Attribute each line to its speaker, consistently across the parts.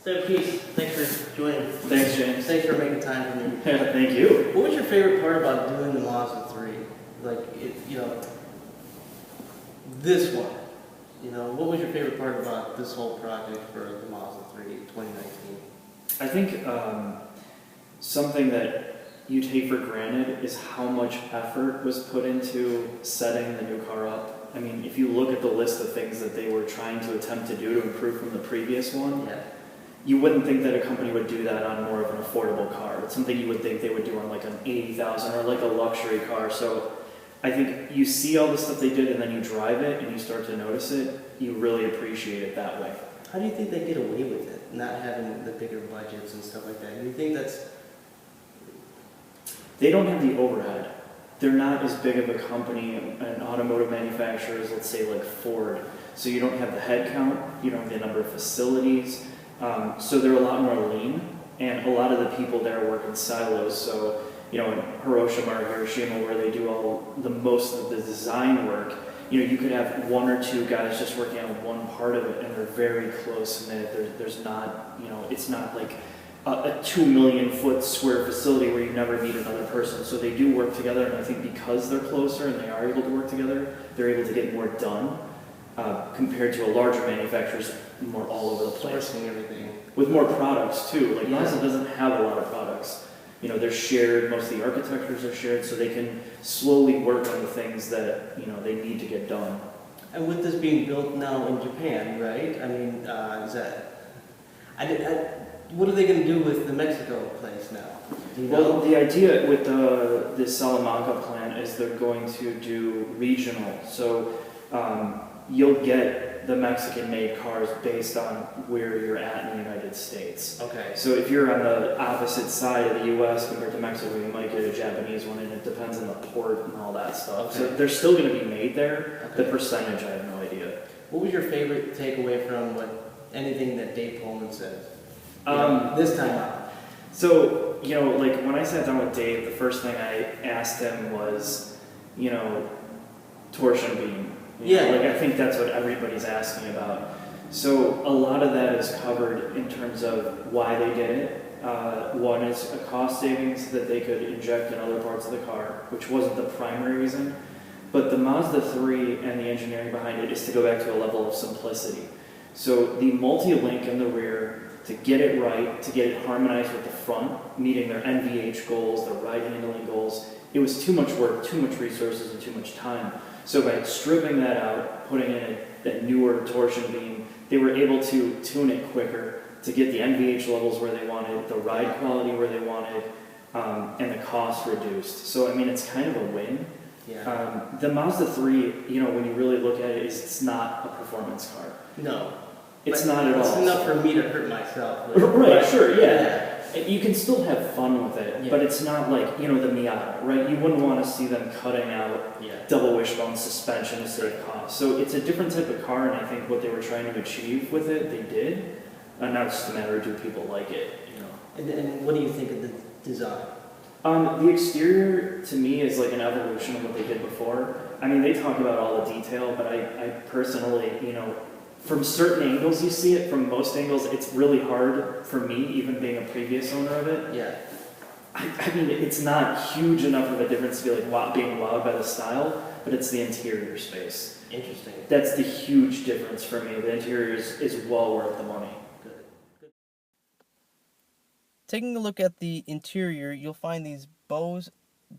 Speaker 1: SavageGeese, thanks for joining.
Speaker 2: Thanks, James.
Speaker 1: Thanks for making time for me.
Speaker 2: Thank you.
Speaker 1: What was your favorite part about doing the Mazda 3? Like, this one. What was your favorite part about this whole project for the Mazda 3 2019?
Speaker 2: I think something that you take for granted is how much effort was put into setting the new car up. I mean, if you look at the list of things that they were trying to attempt to do to improve from the previous one, you wouldn't think that a company would do that on more of an affordable car. It's something you would think they would do on like an $80,000 or like a luxury car. So I think you see all the stuff they did and then you drive it and you start to notice it, you really appreciate it that way.
Speaker 1: How do you think they get away with it, not having the bigger budgets and stuff like that? Do you think that's...
Speaker 2: They don't have the overhead. They're not as big of a company, an automotive manufacturer as, let's say, like Ford. So you don't have the head count, you don't have the number of facilities. So they're a lot more lean, and a lot of the people there work in silos. So, in Hiroshima or Hiroshima, where they do most of the design work, you could have one or two guys just working on one part of it, and they're very close knit. There's not, it's not like a 2 million square facility where you never meet another person. So they do work together, and I think because they're closer and they are able to work together, they're able to get more done compared to a larger manufacturer's more all over the place.
Speaker 1: Sourcing everything.
Speaker 2: With more products too. Like Mazda doesn't have a lot of products. They're shared, most of the architectures are shared, so they can slowly work on the things that, they need to get done.
Speaker 1: And with this being built now in Japan, right? I mean, what are they going to do with the Mexico place now?
Speaker 2: Well, the idea with this Salamanca plant is they're going to do regional. So you'll get the Mexican-made cars based on where you're at in the United States.
Speaker 1: Okay.
Speaker 2: So if you're on the opposite side of the U.S. compared to Mexico, you might get a Japanese one, and it depends on the port and all that stuff.
Speaker 1: Okay.
Speaker 2: So they're still going to be made there.
Speaker 1: Okay.
Speaker 2: The percentage, I have no idea.
Speaker 1: What was your favorite takeaway from anything that Dave Pullman said? This time out.
Speaker 2: So, like when I sat down with Dave, the first thing I asked him was, torsion beam. I think that's what everybody's asking about. So a lot of that is covered in terms of why they did it. One is a cost savings that they could inject in other parts of the car, which wasn't the primary reason. But the Mazda 3 and the engineering behind it is to go back to a level of simplicity. So the multi-link in the rear, to get it right, to get it harmonized with the front, meeting their NVH goals, their ride handling goals, it was too much work, too much resources, and too much time. So by stripping that out, putting in that newer torsion beam, they were able to tune it quicker, to get the NVH levels where they wanted, the ride quality where they wanted, and the cost reduced. So, it's kind of a win.
Speaker 1: Yeah.
Speaker 2: The Mazda 3, when you really look at it, it's not a performance car.
Speaker 1: No.
Speaker 2: It's not at all.
Speaker 1: It's enough for me to hurt myself.
Speaker 2: Right, sure, yeah. You can still have fun with it, but it's not like, the Miata, right? You wouldn't want to see them cutting out double wishbone suspension to save cost. So it's a different type of car, and I think what they were trying to achieve with it, they did. And now it's just a matter of do people like it,
Speaker 1: And what do you think of the design?
Speaker 2: The exterior, to me, is like an evolution of what they did before. They talk about all the detail, but I personally, from certain angles you see it, from most angles, it's really hard for me, even being a previous owner of it.
Speaker 1: Yeah.
Speaker 2: It's not huge enough of a difference to be like being wowed by the style, but it's the interior space.
Speaker 1: Interesting.
Speaker 2: That's the huge difference for me. The interior is well worth the money.
Speaker 1: Good.
Speaker 3: Taking a look at the interior, you'll find these Bose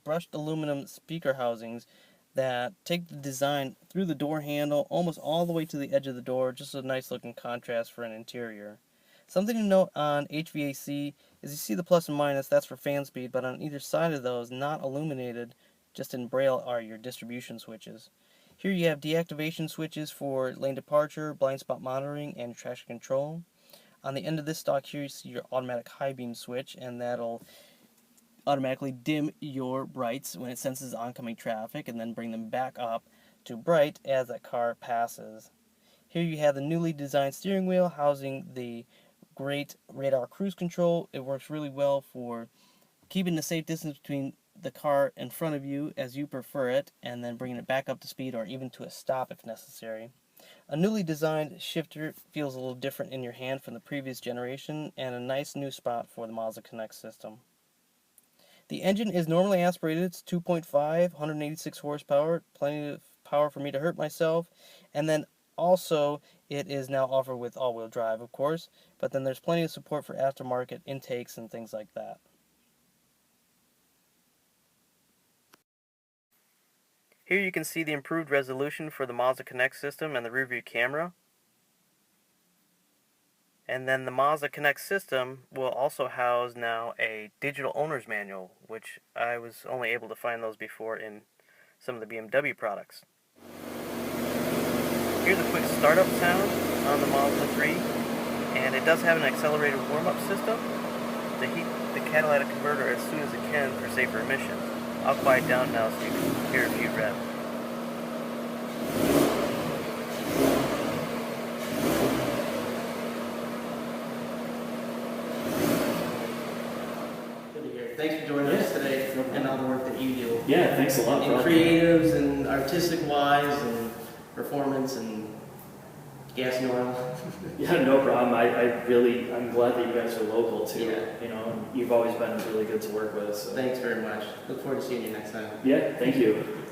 Speaker 3: brushed aluminum speaker housings that take the design through the door handle almost all the way to the edge of the door. Just a nice looking contrast for an interior. Something to note on HVAC is you see the plus and minus, that's for fan speed, but on either side of those, not illuminated, just in braille, are your distribution switches. Here you have deactivation switches for lane departure, blind spot monitoring, and traction control. On the end of this stalk here you see your automatic high beam switch, and that'll automatically dim your brights when it senses oncoming traffic and then bring them back up to bright as that car passes. Here you have the newly designed steering wheel housing the great radar cruise control. It works really well for keeping the safe distance between the car in front of you as you prefer it, and then bringing it back up to speed or even to a stop if necessary. A newly designed shifter feels a little different in your hand from the previous generation, and a nice new spot for the Mazda Connect system. The engine is normally aspirated. It's 2.5, 186 horsepower, plenty of power for me to hurt myself. And then also, it is now offered with all-wheel drive, of course, but then there's plenty of support for aftermarket intakes and things like that. Here you can see the improved resolution for the Mazda Connect system and the rear view camera. And then the Mazda Connect system will also house now a digital owner's manual, which I was only able to find those before in some of the BMW products. Here's a quick startup sound on the Mazda 3, and it does have an accelerated warm-up system to heat the catalytic converter as soon as it can for safer emissions. I'll quiet down now so you can hear a few revs. Thanks for joining us today and all the work that you do.
Speaker 2: Yeah, thanks a lot.
Speaker 3: In creatives and artistic wise and performance and gas and oil.
Speaker 2: Yeah, no problem. I'm glad that you guys are local too.
Speaker 3: Yeah.
Speaker 2: You know, and you've always been really good to work with. So.
Speaker 3: Thanks very much. Look forward to seeing you next time.
Speaker 2: Yeah, thank you.